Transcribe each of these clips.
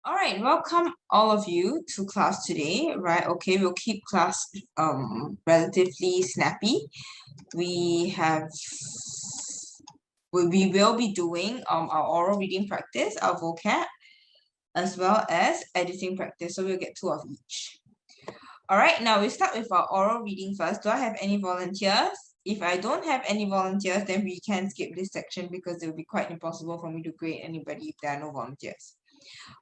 All right, welcome all of you to class today, right? Okay, we'll keep class relatively snappy. We will be doing our oral reading practice, our vocab, as well as editing practice. So we'll get 2 of each. All right, now we start with our oral reading first. Do I have any volunteers? If I don't have any volunteers, then we can skip this section because it will be quite impossible for me to grade anybody if there are no volunteers.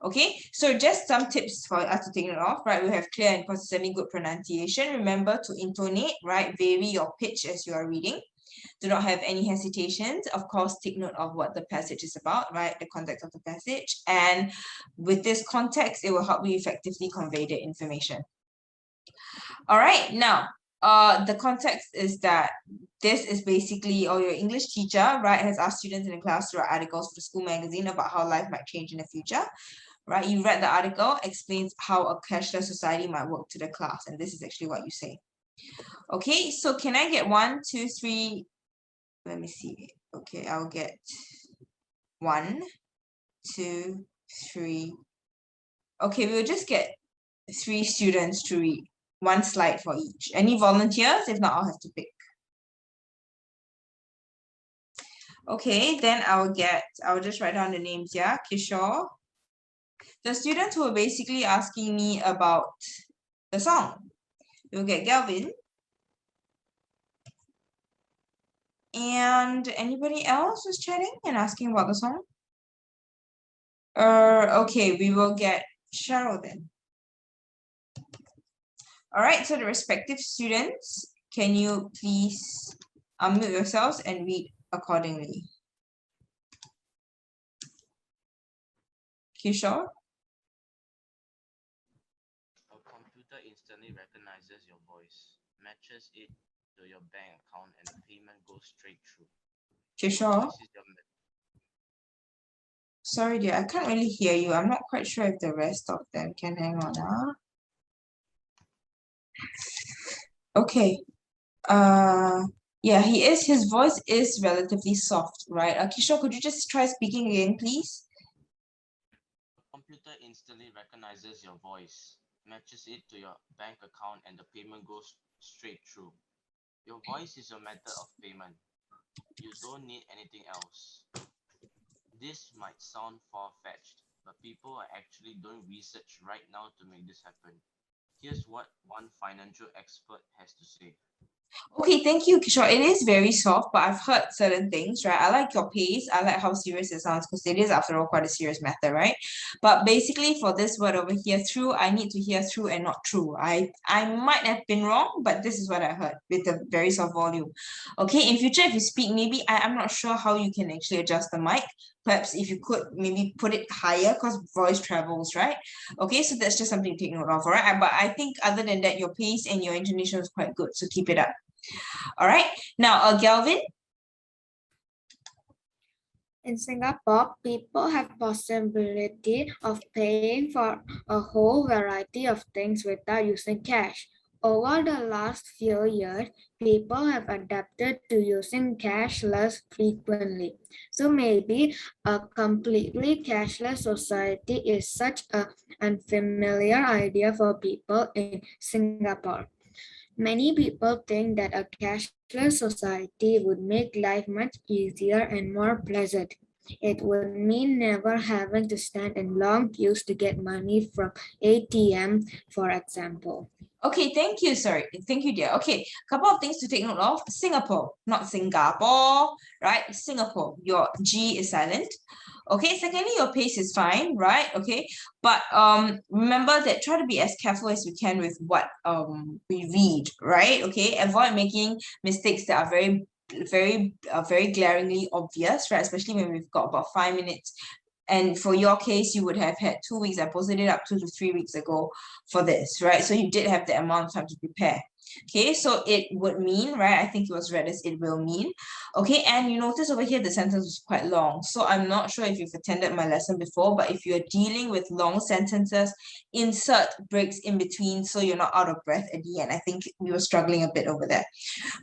Okay, so just some tips for us to take note of, right? We have clear and consistently good pronunciation. Remember to intonate, right? Vary your pitch as you are reading. Do not have any hesitations. Of course, take note of what the passage is about, right? The context of the passage. And with this context, it will help you effectively convey the information. All right, now, the context is that this is basically, or your English teacher, right, has asked students in the class to write articles for the school magazine about how life might change in the future. Right, you read the article, explains how a cashless society might work to the class, and this is actually what you say. Okay, so can I get 1, 2, 3? Let me see. Okay, I'll get 1, 2, 3. Okay, we'll just get 3 students to read. 1 slide for each. Any volunteers? If not, I'll have to pick. Okay, then I'll just write down the names, yeah? Kishore. The students who are basically asking me about the song. You'll get Galvin. And anybody else who's chatting and asking about the song? Okay, we will get Cheryl then. All right, so the respective students, can you please unmute yourselves and read accordingly? Kishore? A computer instantly recognizes your voice, matches it to your bank account, and the payment goes straight through. Kishore? Sorry dear, I can't really hear you. I'm not quite sure if the rest of them can hang on. Okay. Yeah, his voice is relatively soft, right? Kishore, could you just try speaking again, please? The computer instantly recognizes your voice, matches it to your bank account, and the payment goes straight through. Your voice is your method of payment. You don't need anything else. This might sound far-fetched, but people are actually doing research right now to make this happen. Here's what one financial expert has to say. Okay, thank you, Kishore. It is very soft, but I've heard certain things, right? I like your pace. I like how serious it sounds because it is, after all, quite a serious matter, right? But basically, for this word over here, through, I need to hear through and not true. I might have been wrong, but this is what I heard with a very soft volume. Okay, in future, if you speak, maybe I'm not sure how you can actually adjust the mic. Perhaps if you could maybe put it higher because voice travels, right? Okay, so that's just something to take note of, all right? But I think other than that, your pace and your intonation is quite good, so keep it up. All right, now Galvin. In Singapore, people have possibility of paying for a whole variety of things without using cash. Over the last few years, people have adapted to using cash less frequently. So maybe a completely cashless society is such an unfamiliar idea for people in Singapore. Many people think that a cashless society would make life much easier and more pleasant. It would mean never having to stand in long queues to get money from ATM, for example. Okay, thank you, sorry. Thank you, dear. Okay, couple of things to take note of. Singapore, not Singapore, right? Singapore, your G is silent. Okay, secondly, your pace is fine, right? Okay, but remember that try to be as careful as we can with what we read, right? Okay, avoid making mistakes that are very glaringly obvious, right? Especially when we've got about 5 minutes. And for your case, you would have had 2 weeks. I posted it up 2 to 3 weeks ago for this, right? So you did have the amount of time to prepare. Okay, so it would mean, right? I think it was read as it will mean. Okay, and you notice over here the sentence was quite long. So I'm not sure if you've attended my lesson before, but if you're dealing with long sentences, insert breaks in between so you're not out of breath at the end. I think we were struggling a bit over there.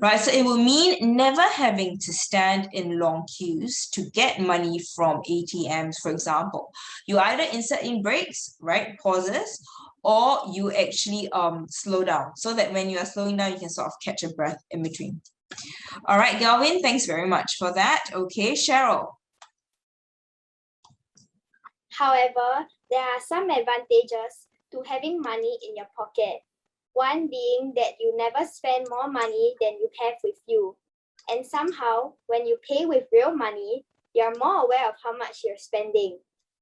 Right, so it will mean never having to stand in long queues to get money from ATMs, for example. You either insert in breaks, right, pauses, or you actually slow down so that when you are slowing down, you can sort of catch a breath in between. All right, Galvin, thanks very much for that. Okay, Cheryl. However, there are some advantages to having money in your pocket. One being that you never spend more money than you have with you. And somehow, when you pay with real money, you're more aware of how much you're spending.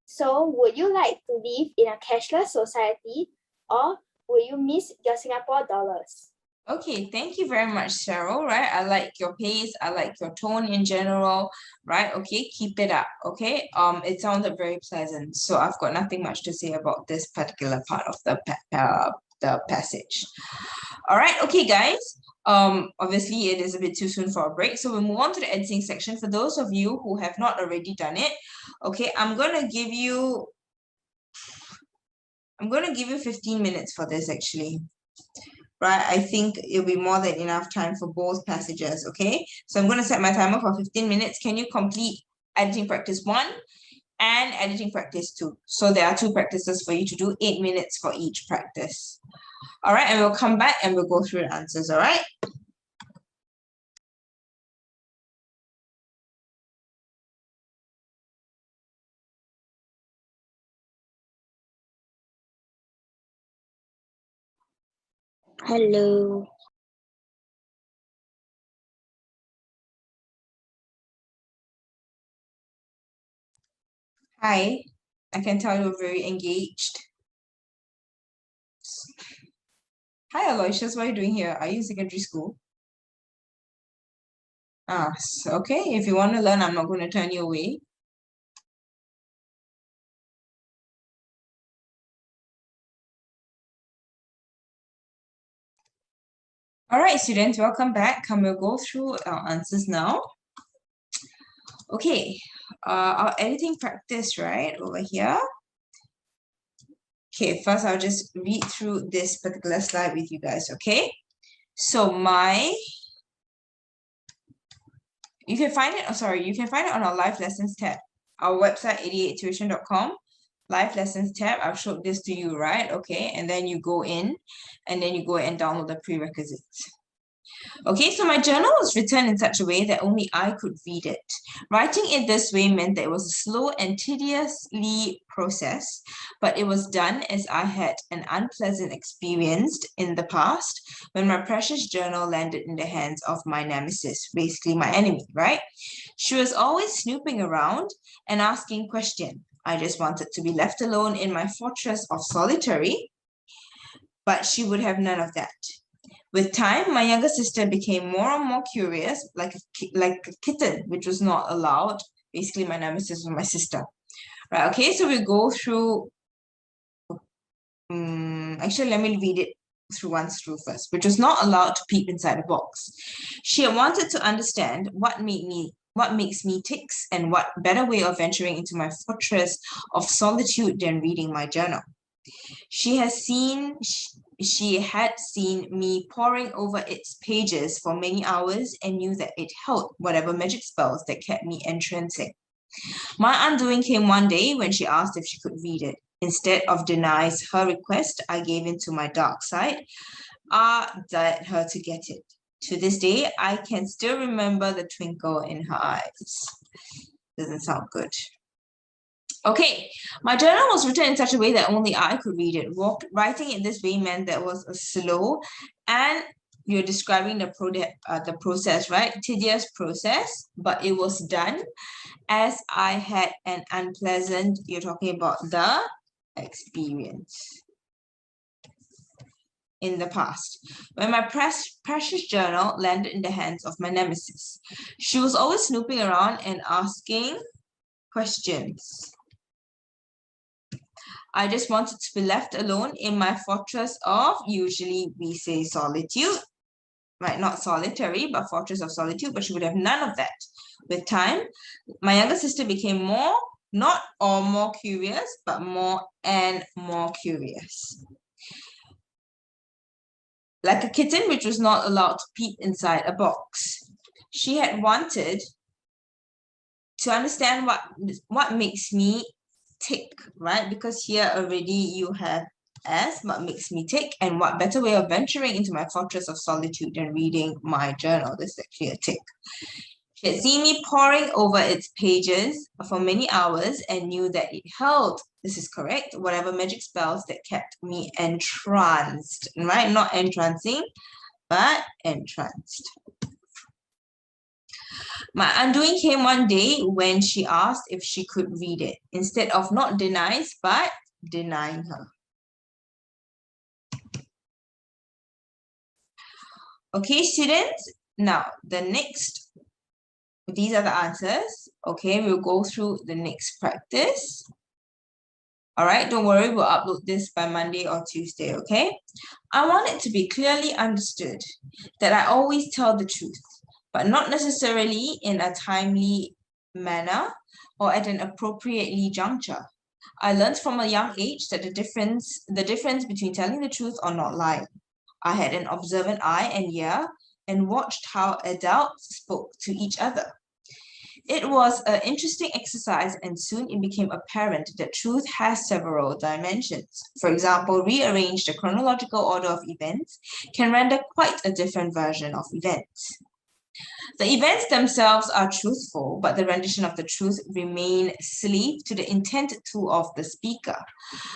So, would you like to live in a cashless society, or will you miss your Singapore dollars? Okay, thank you very much, Cheryl, right? I like your pace, I like your tone in general, right? Okay, keep it up, okay? It sounded very pleasant, so I've got nothing much to say about this particular part of the passage. All right, okay, guys. Obviously it is a bit too soon for a break, so we'll move on to the editing section. For those of you who have not already done it, okay, I'm gonna give you 15 minutes for this actually. Right, I think it'll be more than enough time for both passages, okay? So I'm going to set my timer for 15 minutes. Can you complete editing practice 1 and editing practice 2? So there are 2 practices for you to do, 8 minutes for each practice. All right, and we'll come back and we'll go through the answers, all right? Hello. Hi, I can tell you're very engaged. Hi, Aloysius, what are you doing here? Are you in secondary school? Okay, if you want to learn, I'm not going to turn you away. All right, students, welcome back. We'll go through our answers now. Okay, our editing practice, right, over here. Okay, first I'll just read through this particular slide with you guys, okay? So you can find it, you can find it on our live lessons tab, our website 88tuition.com, live lessons tab. I've showed this to you, right? Okay, and then you go in and then you go and download the prerequisites. Okay, so my journal was written in such a way that only I could read it. Writing it this way meant that it was a slow and tediously process, but it was done as I had an unpleasant experience in the past when my precious journal landed in the hands of my nemesis, basically my enemy, right? She was always snooping around and asking questions. I just wanted to be left alone in my fortress of solitary, but she would have none of that. With time, my younger sister became more and more curious, like a kitten, which was not allowed. Basically, my nemesis was my sister. Right, okay, so we'll go through, actually, let me read it through first, which was not allowed to peep inside a box. She wanted to understand what makes me ticks and what better way of venturing into my fortress of solitude than reading my journal. She had seen me poring over its pages for many hours and knew that it held whatever magic spells that kept me entrancing. My undoing came one day when she asked if she could read it. Instead of denying her request, I gave in to my dark side. I dared her to get it. To this day, I can still remember the twinkle in her eyes. Doesn't sound good. Okay, my journal was written in such a way that only I could read it. Writing it this way meant that it was a slow, and you're describing the process, right? Tedious process, but it was done as I had an unpleasant, you're talking about the experience in the past, when my precious journal landed in the hands of my nemesis. She was always snooping around and asking questions. I just wanted to be left alone in my fortress of, usually we say solitude, right? Not solitary, but fortress of solitude, but she would have none of that. With time, my younger sister became more, not or more curious, but more and more curious. Like a kitten which was not allowed to peep inside a box. She had wanted to understand what makes me tick, right? Because here already you have as what makes me tick, and what better way of venturing into my fortress of solitude than reading my journal. This is actually a tick. She had seen me poring over its pages for many hours and knew that it held, this is correct, whatever magic spells that kept me entranced, right? Not entrancing, but entranced. My undoing came one day when she asked if she could read it, instead of not denies, but denying her. Okay, students, now the next, these are the answers. Okay, we'll go through the next practice. All right, don't worry, we'll upload this by Monday or Tuesday, okay? I want it to be clearly understood that I always tell the truth, but not necessarily in a timely manner or at an appropriately juncture. I learned from a young age that the difference between telling the truth or not lying. I had an observant eye and ear and watched how adults spoke to each other. It was an interesting exercise, and soon it became apparent that truth has several dimensions. For example, rearrange the chronological order of events can render quite a different version of events. The events themselves are truthful, but the rendition of the truth remain slave to the intent to of the speaker.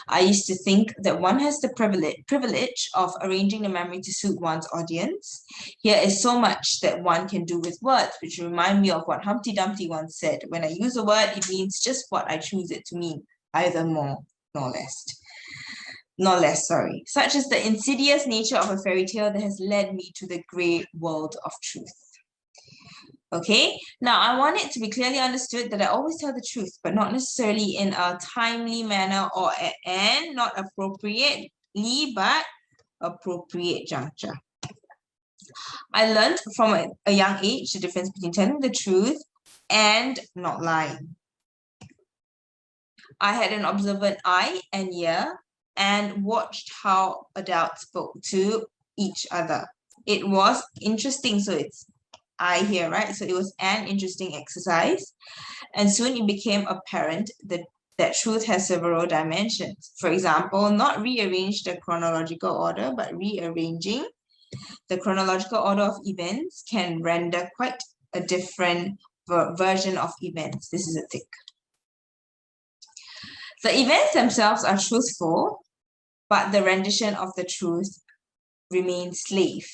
I used to think that one has the privilege of arranging the memory to suit one's audience. Here is so much that one can do with words, which remind me of what Humpty Dumpty once said. When I use a word, it means just what I choose it to mean, either more nor less. Such is the insidious nature of a fairy tale that has led me to the grey world of truth. Okay, now I want it to be clearly understood that I always tell the truth, but not necessarily in a timely manner or and not appropriately, but appropriate juncture. I learned from a young age the difference between telling the truth and not lying. I had an observant eye and ear and watched how adults spoke to each other. It was interesting, so it's I here, right? So it was an interesting exercise. And soon it became apparent that truth has several dimensions. For example, not rearrange the chronological order, but rearranging the chronological order of events can render quite a different version of events. This is a tick. The events themselves are truthful, but the rendition of the truth remains slave,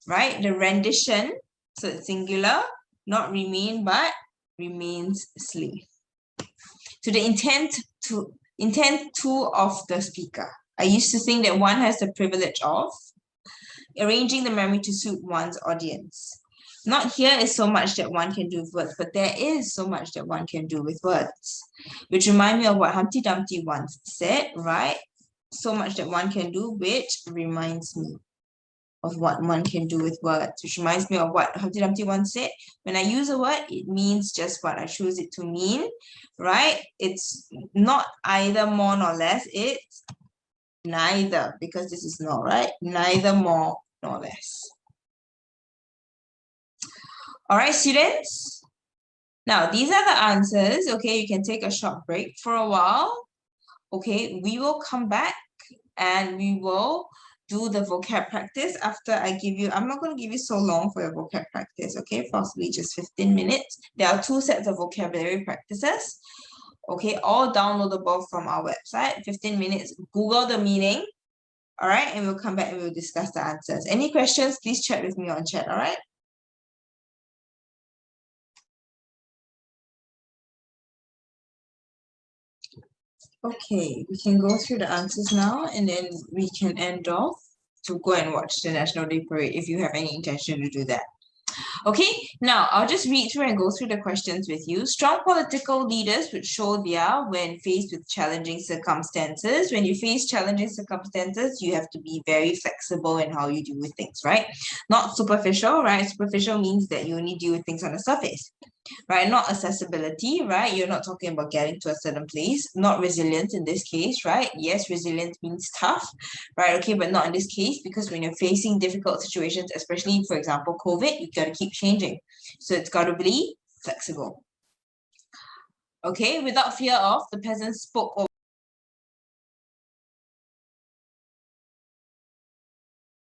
right? The rendition, so it's singular, not remain, but remains slave. To the intent to of the speaker. I used to think that one has the privilege of arranging the memory to suit one's audience. Not here is so much that one can do with words, but there is so much that one can do with words. Which remind me of what Humpty Dumpty once said, right? So much that one can do, which reminds me of what one can do with words, which reminds me of what Humpty Dumpty once said. When I use a word, it means just what I choose it to mean, right? It's not either more nor less, it's neither, because this is not, right? Neither more nor less. All right, students. Now, these are the answers. Okay, you can take a short break for a while. Okay, we will come back and we will do the vocab practice after I give you, I'm not going to give you so long for your vocab practice, okay, possibly just 15 minutes. There are 2 sets of vocabulary practices, okay, all downloadable from our website, 15 minutes, Google the meaning, all right, and we'll come back and we'll discuss the answers. Any questions, please chat with me on chat, all right? Okay, we can go through the answers now and then we can end off to go and watch the National Day Parade if you have any intention to do that. Okay, now I'll just read through and go through the questions with you. Strong political leaders would show their when faced with challenging circumstances. When you face challenging circumstances, you have to be very flexible in how you deal with things, right? Not superficial, right? Superficial means that you only deal with things on the surface, right? Not accessibility, right? You're not talking about getting to a certain place. Not resilience in this case, right? Yes, resilience means tough, right? Okay, but not in this case, because when you're facing difficult situations, especially for example COVID, you got to keep changing, so it's got to be flexible. Okay, without fear of, the peasants spoke